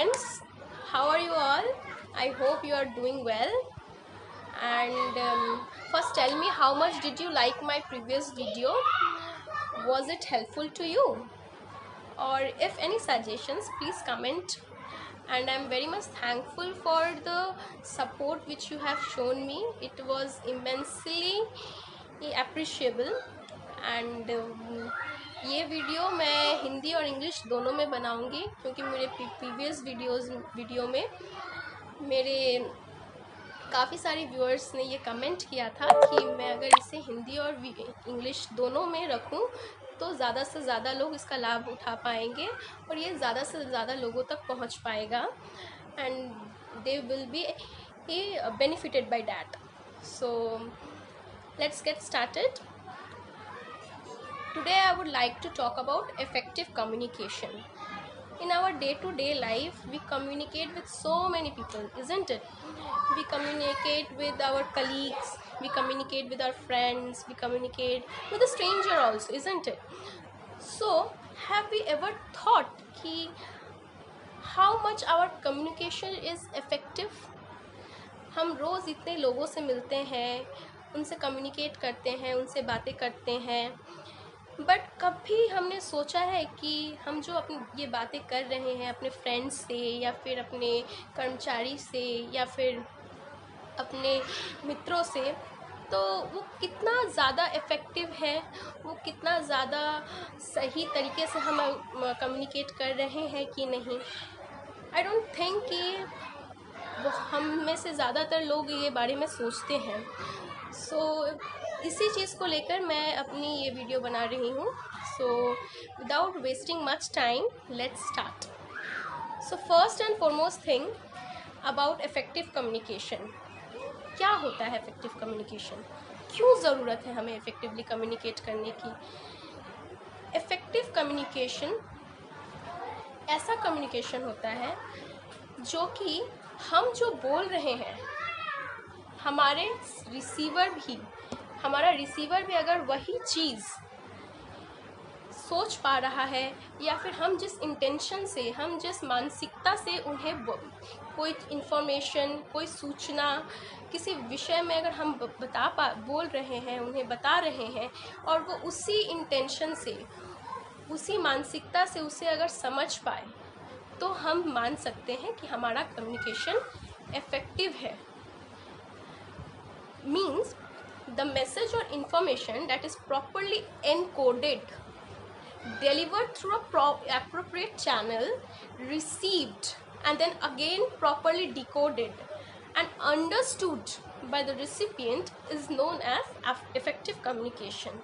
friends, how are you all? I hope you are doing well. And first tell me, how much did you like my previous video? Was it helpful to you? Or if any suggestions, please comment. And I'm very much thankful for the support which you have shown me. It was immensely appreciable. And ये video मैं हिंदी और English दोनों में बनाऊंगी, क्योंकि मेरे previous video में मेरे काफ़ी सारे व्यूअर्स ने ये कमेंट किया था कि मैं अगर इसे हिंदी और इंग्लिश दोनों में रखूं तो ज़्यादा से ज़्यादा लोग इसका लाभ उठा पाएंगे और ये ज़्यादा से ज़्यादा लोगों तक पहुंच पाएगा and they will be benefited by that. So let's get started. Today I would like to talk about effective communication. In our day-to-day life, we communicate with so many people, isn't it? We communicate with our colleagues, we communicate with our friends, we communicate with a stranger also, isn't it? So, have we ever thought ki how much our communication is effective? हम रोज़ इतने लोगों से मिलते हैं, उनसे communicate करते हैं, उनसे बातें करते हैं, बट कभी हमने सोचा है कि हम जो अपनी ये बातें कर रहे हैं अपने फ्रेंड्स से या फिर अपने कर्मचारी से या फिर अपने मित्रों से, तो वो कितना ज़्यादा इफ़ेक्टिव है, वो कितना ज़्यादा सही तरीके से हम कम्युनिकेट कर रहे हैं कि नहीं. आई डोंट थिंक कि वो हम में से ज़्यादातर लोग ये बारे में सोचते हैं. इसी चीज़ को लेकर मैं अपनी ये वीडियो बना रही हूँ. So without wasting much time, let's start. So first and foremost thing about effective communication. क्या होता है इफ़ेक्टिव कम्युनिकेशन? क्यों ज़रूरत है हमें इफ़ेक्टिवली कम्युनिकेट करने की? इफ़ेक्टिव कम्युनिकेशन ऐसा कम्युनिकेशन होता है जो कि हम जो बोल रहे हैं, हमारा रिसीवर भी अगर वही चीज़ सोच पा रहा है या फिर हम जिस इंटेंशन से, हम जिस मानसिकता से उन्हें कोई इन्फॉर्मेशन, कोई सूचना किसी विषय में अगर हम बोल रहे हैं, उन्हें बता रहे हैं और वो उसी इंटेंशन से, उसी मानसिकता से उसे अगर समझ पाए, तो हम मान सकते हैं कि हमारा कम्युनिकेशन इफ़ेक्टिव है. Means the message or information that is properly encoded, delivered through a appropriate channel, received and then again properly decoded and understood by the recipient is known as effective communication.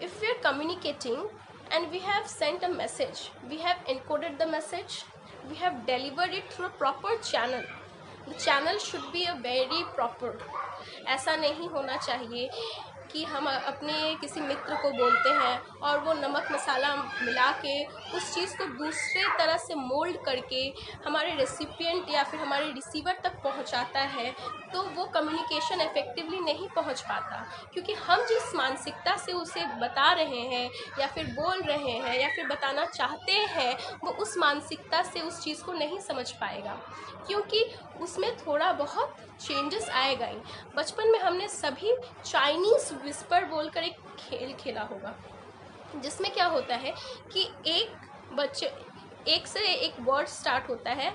If we are communicating and we have sent a message, we have encoded the message, we have delivered it through a proper channel. The channel should be a very proper. ऐसा नहीं होना चाहिए कि हम अपने किसी मित्र को बोलते हैं और वो नमक मसाला मिला के उस चीज़ को दूसरे तरह से मोल्ड करके हमारे रेसिपिएंट या फिर हमारे रिसीवर तक पहुंचाता है, तो वो कम्युनिकेशन इफ़ेक्टिवली नहीं पहुंच पाता, क्योंकि हम जिस मानसिकता से उसे बता रहे हैं या फिर बोल रहे हैं या फिर बताना चाहते हैं, वो उस मानसिकता से उस चीज़ को नहीं समझ पाएगा, क्योंकि उसमें थोड़ा बहुत चेंजेस आएगा ही. बचपन में हमने सभी चाइनीज़ विस्पर बोलकर एक खेल खेला होगा, जिसमें क्या होता है कि एक से एक वर्ड स्टार्ट होता है,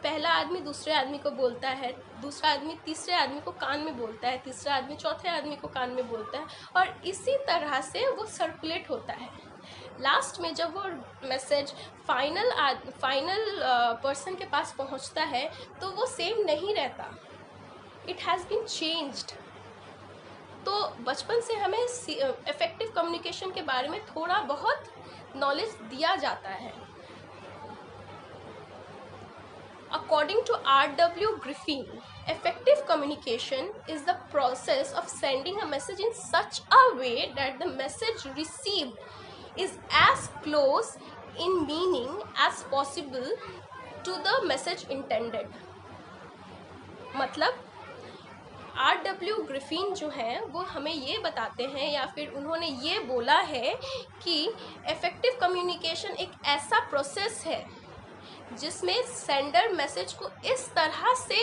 पहला आदमी दूसरे आदमी को बोलता है, दूसरा आदमी तीसरे आदमी को कान में बोलता है, तीसरा आदमी चौथे आदमी को कान में बोलता है, और इसी तरह से वो सर्कुलेट होता है. लास्ट में जब वो मैसेज फाइनल पर्सन के पास पहुंचता है, तो वो सेम नहीं रहता. It has been changed. तो बचपन से हमें इफ़ेक्टिव कम्युनिकेशन के बारे में थोड़ा बहुत नॉलेज दिया जाता है. According to R.W. Griffin, effective communication is the process of sending a message in such a way that the message received is as close in meaning as possible to the message intended. मतलब R.W. Griffin जो हैं वो हमें ये बताते हैं या फिर उन्होंने ये बोला है कि इफ़ेक्टिव कम्युनिकेशन एक ऐसा प्रोसेस है जिसमें सेंडर मैसेज को इस तरह से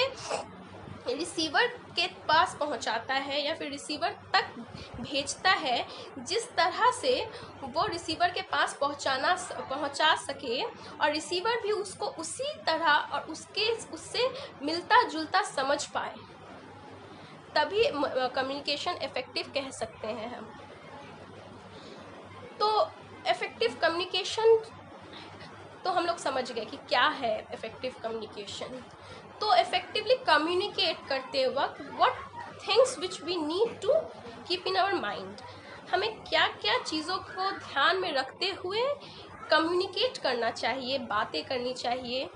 रिसीवर के पास पहुंचाता है या फिर रिसीवर तक भेजता है जिस तरह से वो रिसीवर के पास पहुंचा सके और रिसीवर भी उसको उसी तरह और उससे मिलता जुलता समझ पाए, तभी कम्युनिकेशन इफेक्टिव कह सकते हैं हम। तो इफेक्टिव कम्युनिकेशन तो हम लोग समझ गए कि क्या है इफेक्टिव कम्युनिकेशन। तो इफेक्टिवली कम्युनिकेट करते वक्त what things which we need to keep in our mind, हमें क्या क्या चीज़ों को ध्यान में रखते हुए कम्युनिकेट करना चाहिए, बातें करनी चाहिए।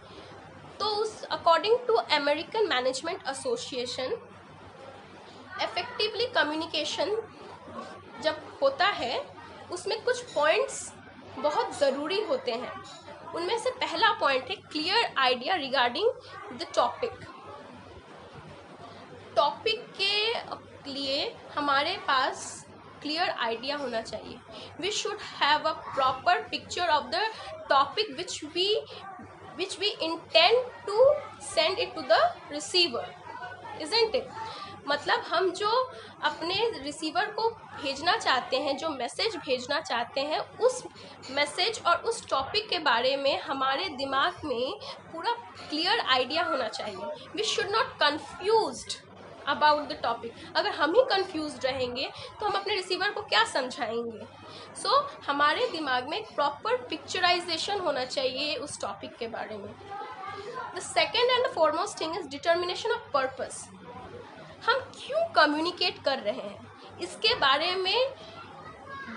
तो उस according to American management association, effectively communication जब होता है उसमें कुछ पॉइंट्स बहुत ज़रूरी होते हैं। उनमें से पहला पॉइंट है clear idea regarding the topic के लिए हमारे पास क्लियर आइडिया होना चाहिए। We should have a proper picture of the topic which we intend to send it to the receiver, isn't it? मतलब हम जो अपने रिसीवर को भेजना चाहते हैं, जो मैसेज भेजना चाहते हैं, उस मैसेज और उस टॉपिक के बारे में हमारे दिमाग में पूरा क्लियर आइडिया होना चाहिए। We should not confused about the topic. अगर हम ही कन्फ्यूज्ड रहेंगे तो हम अपने रिसीवर को क्या समझाएंगे। सो हमारे दिमाग में एक प्रॉपर पिक्चराइजेशन होना चाहिए उस टॉपिक के बारे में। The second and the foremost thing is determination of purpose. हम क्यों कम्युनिकेट कर रहे हैं, इसके बारे में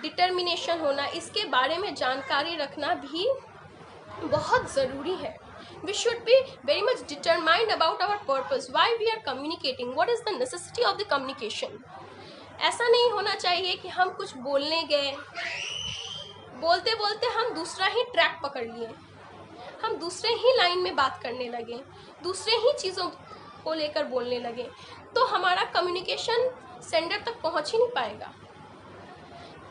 डिटर्मिनेशन होना, इसके बारे में जानकारी रखना भी बहुत ज़रूरी है। We should be very much determined about our purpose, why we are communicating, what is the necessity of the communication. ऐसा नहीं होना चाहिए कि हम कुछ बोलने गए, बोलते बोलते हम दूसरा ही ट्रैक पकड़ लिए, हम दूसरे ही लाइन में बात करने लगे, दूसरे ही चीज़ों को लेकर बोलने लगे, तो हमारा कम्युनिकेशन सेंडर तक पहुंच ही नहीं पाएगा।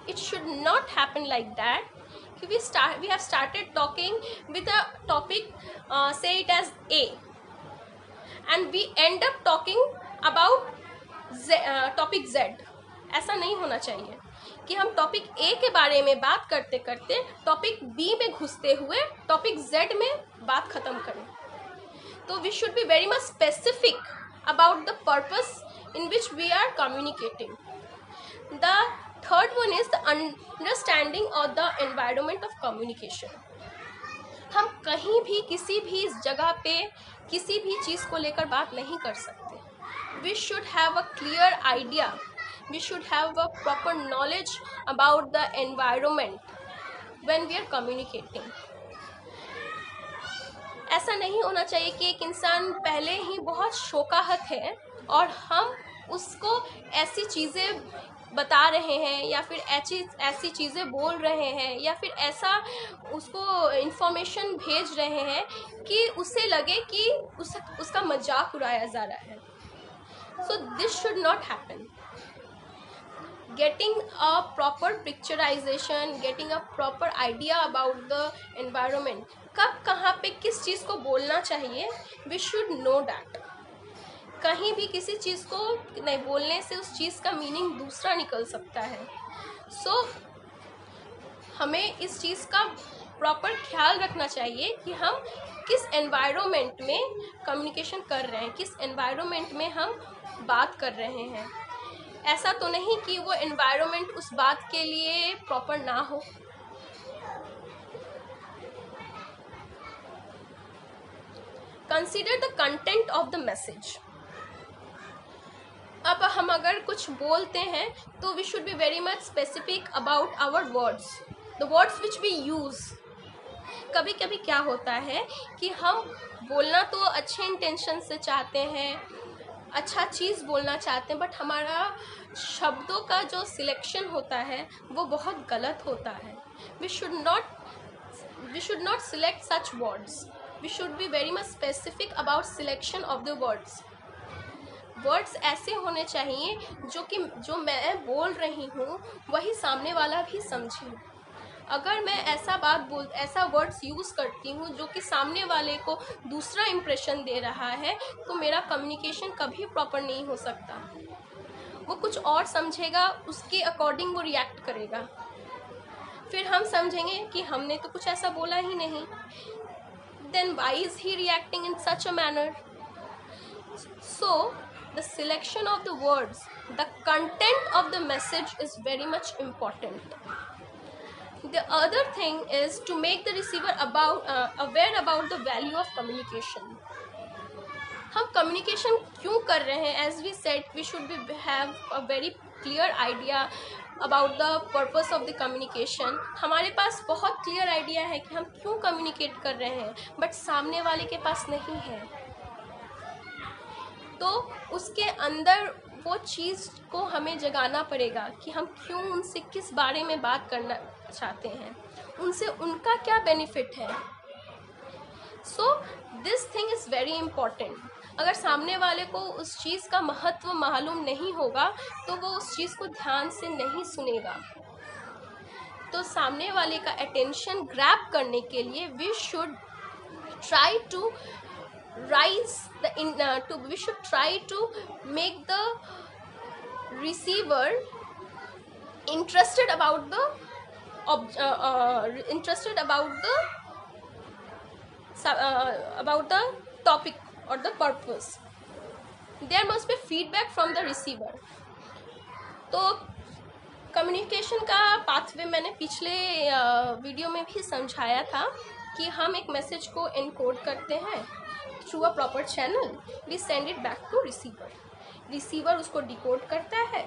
It should not happen like that. We have started talking with a topic, say it as A, and we end up talking about topic Z. ऐसा नहीं होना चाहिए कि हम टॉपिक A के बारे में बात करते करते टॉपिक B में घुसते हुए टॉपिक Z में बात खत्म करें। तो we should be very much specific about the purpose in which we are communicating. The third one is the understanding of the environment of communication. हम कहीं भी किसी भी जगह पे किसी भी चीज़ को लेकर बात नहीं कर सकते। We should have a clear idea. We should have a proper knowledge about the environment when we are communicating. ऐसा नहीं होना चाहिए कि एक इंसान पहले ही बहुत शोकाहत है और हम उसको ऐसी चीज़ें बता रहे हैं या फिर ऐसी चीज़ें बोल रहे हैं या फिर ऐसा उसको इन्फॉर्मेशन भेज रहे हैं कि उसे लगे कि उसका मजाक उड़ाया जा रहा है। So this should not happen. Getting a proper picturization, getting a proper idea about the environment, कब कहाँ पे किस चीज़ को बोलना चाहिए, we should know that. कहीं भी किसी चीज़ को नहीं बोलने से उस चीज़ का मीनिंग दूसरा निकल सकता है। सो हमें इस चीज़ का प्रॉपर ख्याल रखना चाहिए कि हम किस एनवायरनमेंट में कम्युनिकेशन कर रहे हैं, किस एनवायरनमेंट में हम बात कर रहे हैं। ऐसा तो नहीं कि वो एनवायरनमेंट उस बात के लिए प्रॉपर ना हो। Consider the content of the message. अब हम अगर कुछ बोलते हैं तो we should be very much specific about our words, the words which we use. कभी कभी क्या होता है कि हम बोलना तो अच्छे इंटेंशन से चाहते हैं, अच्छा चीज़ बोलना चाहते हैं, बट हमारा शब्दों का जो सिलेक्शन होता है वो बहुत गलत होता है। We should not select such words. We should be very much specific about selection of the words. Words ऐसे होने चाहिए जो मैं बोल रही हूँ वही सामने वाला भी समझे। अगर मैं ऐसा वर्ड्स यूज़ करती हूँ जो कि सामने वाले को दूसरा इम्प्रेशन दे रहा है, तो मेरा कम्युनिकेशन कभी प्रॉपर नहीं हो सकता। वो कुछ और समझेगा, उसके अकॉर्डिंग वो रिएक्ट करेगा, फिर हम समझेंगे कि हमने तो कुछ ऐसा बोला ही नहीं। Then why is he reacting in such a manner? So the selection of the words, the content of the message is very much important. The other thing is to make the receiver aware about the value of communication. हम communication क्यों कर रहे हैं? As we said, we should have a very clear idea about the purpose of the communication. हमारे पास बहुत clear idea है कि हम क्यों communicate कर रहे हैं, but सामने वाले के पास नहीं है। तो उसके अंदर वो चीज़ को हमें जगाना पड़ेगा कि हम क्यों उनसे किस बारे में बात करना चाहते हैं, उनसे उनका क्या बेनिफिट है। So this thing is very important. अगर सामने वाले को उस चीज़ का महत्व मालूम नहीं होगा तो वो उस चीज़ को ध्यान से नहीं सुनेगा। तो सामने वाले का अटेंशन ग्रैब करने के लिए we should try to we should try to make the receiver interested about the topic or the purpose. There must be feedback from the receiver. तो कम्युनिकेशन का पाथवे मैंने पिछले वीडियो में भी समझाया था कि हम एक मैसेज को एनकोड करते हैं through a proper channel, we send it back to receiver. Receiver उसको डिकोड करता है,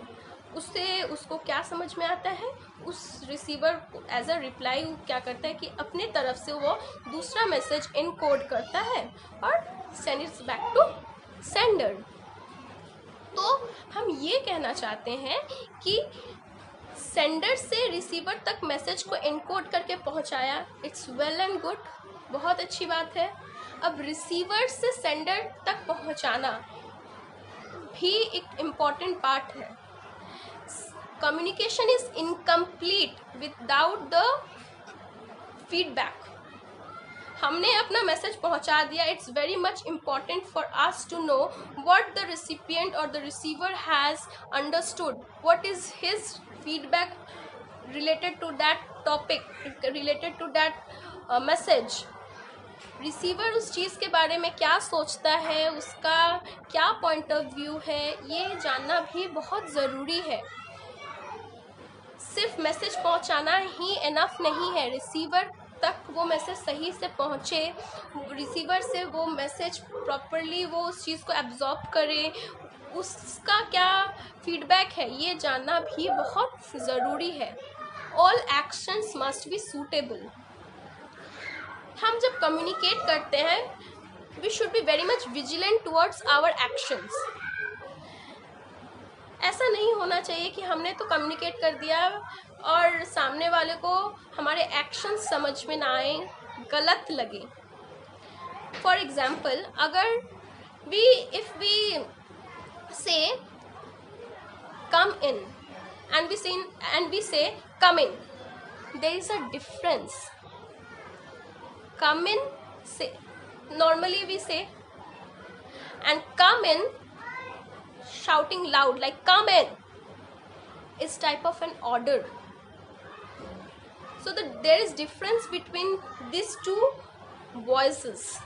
उससे उसको क्या समझ में आता है, उस रिसीवर को एज अ रिप्लाई क्या करता है कि अपने तरफ से वो दूसरा मैसेज एनकोड करता है और send its back to sender. तो हम ये कहना चाहते हैं कि सेंडर से रिसीवर तक मैसेज को एनकोड करके पहुंचाया, इट्स वेल एंड गुड, बहुत अच्छी बात है। अब रिसीवर से सेंडर तक पहुंचाना भी एक इम्पॉर्टेंट पार्ट है। Communication is incomplete without the feedback. हमने अपना मैसेज पहुंचा दिया, it's very much important for us to know what the recipient और the receiver has understood, what is his feedback related to that topic, related to that message. Receiver उस चीज़ के बारे में क्या सोचता है, उसका क्या पॉइंट ऑफ व्यू है, ये जानना भी बहुत ज़रूरी है। सिर्फ मैसेज पहुंचाना ही इनफ नहीं है, रिसीवर तक वो मैसेज सही से पहुंचे, रिसीवर से वो मैसेज प्रॉपरली वो उस चीज़ को एब्जॉर्ब करे, उसका क्या फीडबैक है, ये जानना भी बहुत ज़रूरी है। All actions must be suitable. हम जब कम्युनिकेट करते हैं we should be very much vigilant towards our actions. ऐसा नहीं होना चाहिए कि हमने तो कम्युनिकेट कर दिया और सामने वाले को हमारे एक्शंस समझ में ना आए, गलत लगे। फॉर एग्जाम्पल, अगर इफ वी से come in and we say come in, there is a difference. Come in, say, normally we say, and come in shouting loud like come in is type of an order. So there is difference between these two voices,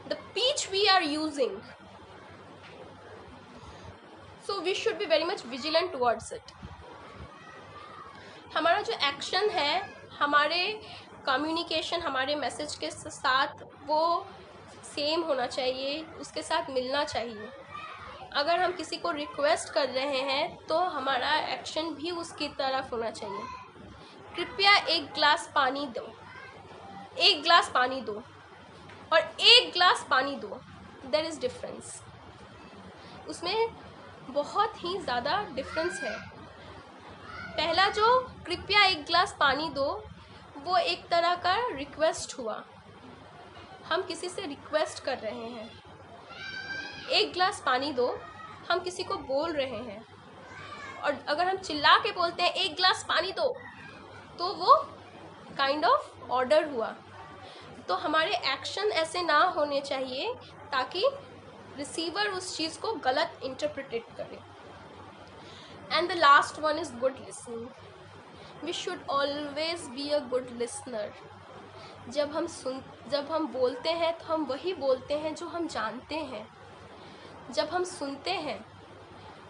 the pitch we are using. So we should be very much vigilant towards it. हमारा जो action है हमारे communication, हमारे message के साथ वो same होना चाहिए, उसके साथ मिलना चाहिए। अगर हम किसी को रिक्वेस्ट कर रहे हैं तो हमारा एक्शन भी उसकी तरफ होना चाहिए। कृपया एक गिलास पानी दो, एक गिलास पानी दो और एक गिलास पानी दो, देयर इज़ डिफरेंस। उसमें बहुत ही ज़्यादा डिफरेंस है। पहला जो कृपया एक गिलास पानी दो वो एक तरह का रिक्वेस्ट हुआ, हम किसी से रिक्वेस्ट कर रहे हैं। एक गिलास पानी दो हम किसी को बोल रहे हैं, और अगर हम चिल्ला के बोलते हैं एक गिलास पानी दो तो वो काइंड ऑफ ऑर्डर हुआ, तो हमारे एक्शन ऐसे ना होने चाहिए ताकि रिसीवर उस चीज़ को गलत इंटरप्रिटेट करे. And the last one is good listening. We should always be a good listener. जब हम बोलते हैं तो हम वही बोलते हैं जो हम जानते हैं. जब हम सुनते हैं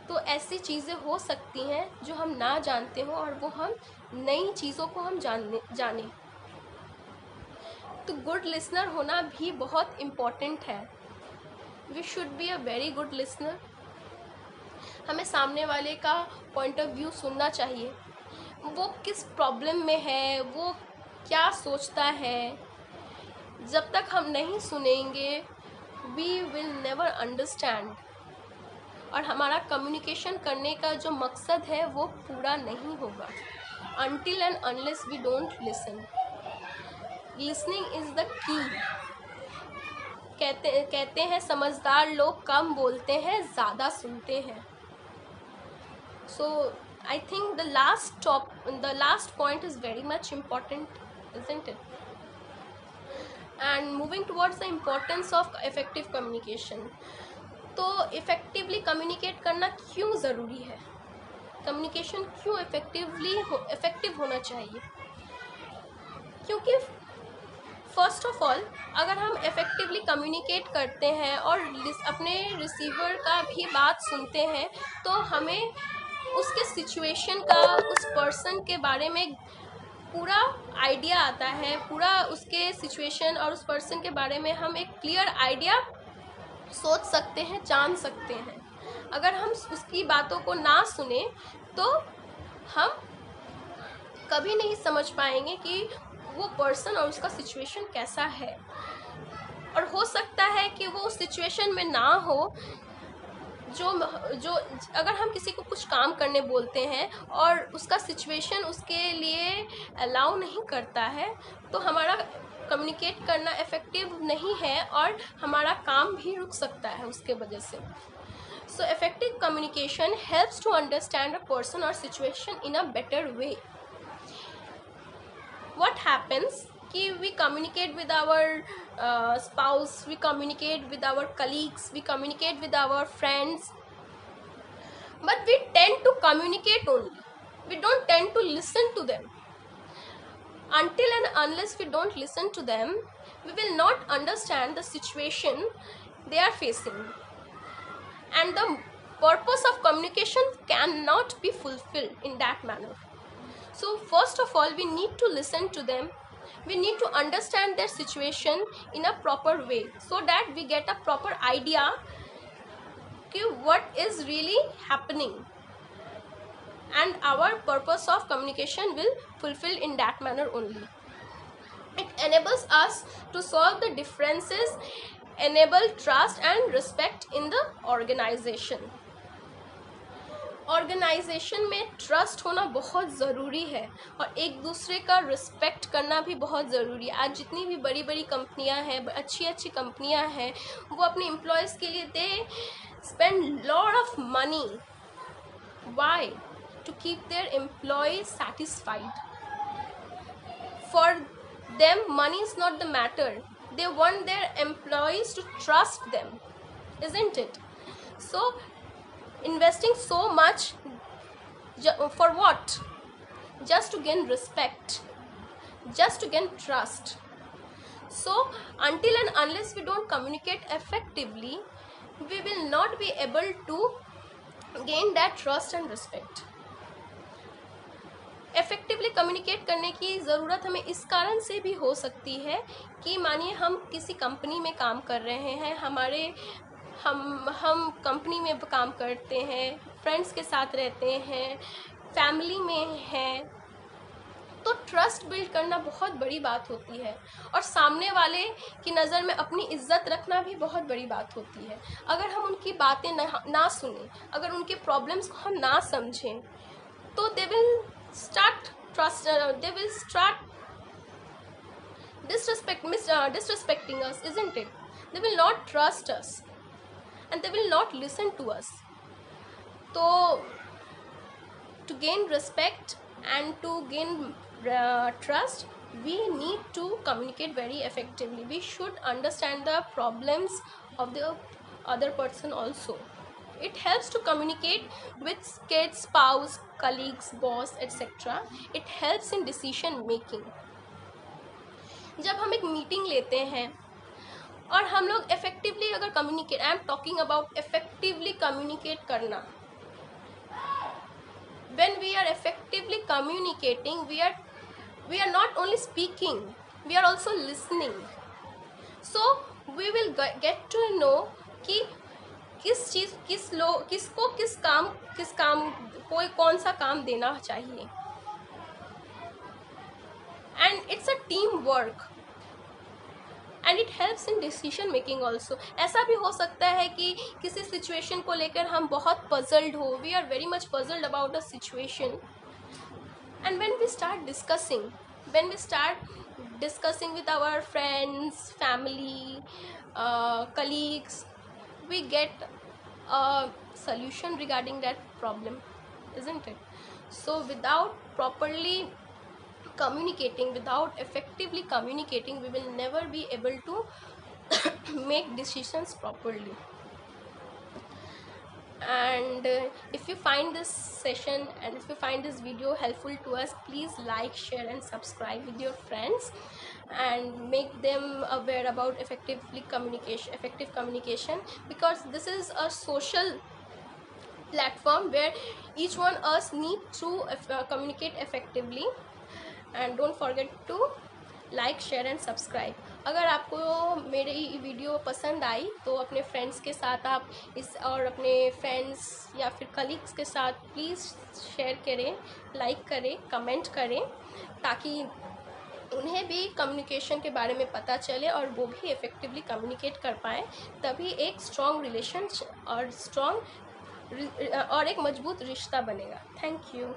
तो ऐसी चीज़ें हो सकती हैं जो हम ना जानते हो और वो हम नई चीज़ों को हम जाने. तो गुड लिसनर होना भी बहुत इम्पॉर्टेंट है. We should be a very good listener. हमें सामने वाले का पॉइंट ऑफ व्यू सुनना चाहिए. वो किस प्रॉब्लम में है, वो क्या सोचता है. जब तक हम नहीं सुनेंगे वी विल नेवर अंडरस्टैंड, और हमारा कम्युनिकेशन करने का जो मकसद है वो पूरा नहीं होगा. Until and unless we don't listen. Listening is the key. कहते हैं समझदार लोग कम बोलते हैं, ज़्यादा सुनते हैं. सो I think the last point is very much important, isn't it? And moving towards the importance of effective communication. तो इफ़ेक्टिवली कम्युनिकेट करना क्यों ज़रूरी है, कम्युनिकेशन क्यों इफ़ेक्टिव होना चाहिए? क्योंकि फर्स्ट ऑफ ऑल अगर हम इफ़ेक्टिवली कम्युनिकेट करते हैं और अपने रिसीवर का भी बात सुनते हैं तो हमें उसके सिचुएशन का, उस पर्सन के बारे में पूरा आइडिया आता है. पूरा उसके सिचुएशन और उस पर्सन के बारे में हम एक क्लियर आइडिया सोच सकते हैं, जान सकते हैं. अगर हम उसकी बातों को ना सुने तो हम कभी नहीं समझ पाएंगे कि वो पर्सन और उसका सिचुएशन कैसा है. और हो सकता है कि वो उस सिचुएशन में ना हो जो अगर हम किसी को कुछ काम करने बोलते हैं और उसका सिचुएशन उसके लिए अलाउ नहीं करता है तो हमारा कम्युनिकेट करना इफ़ेक्टिव नहीं है और हमारा काम भी रुक सकता है उसके वजह से. So effective communication helps to understand a person और situation in a better way. What happens कि we communicate with our spouse, we communicate with our colleagues, we communicate with our friends, but we tend to communicate only. We don't tend to listen to them. Until and unless we don't listen to them, we will not understand the situation they are facing, and the purpose of communication cannot be fulfilled in that manner. So first of all we need to listen to them. We need to understand their situation in a proper way so that we get a proper idea कि what is really happening, and our purpose of communication will fulfill in that manner only. It enables us to solve the differences, enable trust and respect in the organization. Organization में trust होना बहुत ज़रूरी है और एक दूसरे का respect करना भी बहुत ज़रूरी है. आज जितनी भी बड़ी बड़ी कंपनियां हैं, अच्छी अच्छी कंपनियां हैं, वो अपने एम्प्लॉयज़ के लिए they spend lot of money. Why? To keep their employees satisfied. For them money is not the matter. They want their employees to trust them, isn't it? So investing so much for what? Just to gain respect, just to gain trust. So until and unless we don't communicate effectively, we will not be able to gain that trust and respect. Effectively communicate करने की ज़रूरत हमें इस कारण से भी हो सकती है कि मानिए हम किसी कंपनी में काम कर रहे हैं, हम कंपनी में काम करते हैं, फ्रेंड्स के साथ रहते हैं, फैमिली में हैं, तो ट्रस्ट बिल्ड करना बहुत बड़ी बात होती है. और सामने वाले की नज़र में अपनी इज्जत रखना भी बहुत बड़ी बात होती है. अगर हम उनकी बातें ना सुने, अगर उनके प्रॉब्लम्स को हम ना समझें, तो they will start disrespecting us, isn't it? They will not trust us and they will not listen to us. So to gain respect and to gain trust, we need to communicate very effectively. We should understand the problems of the other person also. It helps to communicate with kids, spouse, colleagues, boss, etc. It helps in decision making. जब हम एक meeting लेते हैं और हम लोग effectively अगर communicate, I am talking about effectively communicate करना. When we are effectively communicating, we are not only speaking, we are also listening. So we will get to know कि किस चीज़ किसको किस काम कोई कौन सा काम देना चाहिए. And it's a team work. And it helps in decision making also. ऐसा भी हो सकता है कि किसी सिचुएशन को लेकर हम बहुत पजल्ड हो, we are very much puzzled about a situation, and when we start discussing with our friends, family, colleagues, we get a solution regarding that problem, isn't it? So without properly communicating, without effectively communicating, we will never be able to make decisions properly. And if you find this session and if you find this video helpful to us, please like, share and subscribe with your friends and make them aware about effective communication, because this is a social platform where each one of us need to communicate effectively. And don't forget to like, share and subscribe. अगर आपको मेरी video पसंद आई तो अपने friends के साथ आप और अपने फ्रेंड्स या फिर कलीग्स के साथ प्लीज़ शेयर करें, लाइक करें, कमेंट करें, ताकि उन्हें भी कम्युनिकेशन के बारे में पता चले और वो भी इफ़ेक्टिवली कम्युनिकेट कर पाएँ. तभी एक स्ट्रॉन्ग रिलेशन और एक मजबूत रिश्ता बनेगा. Thank you.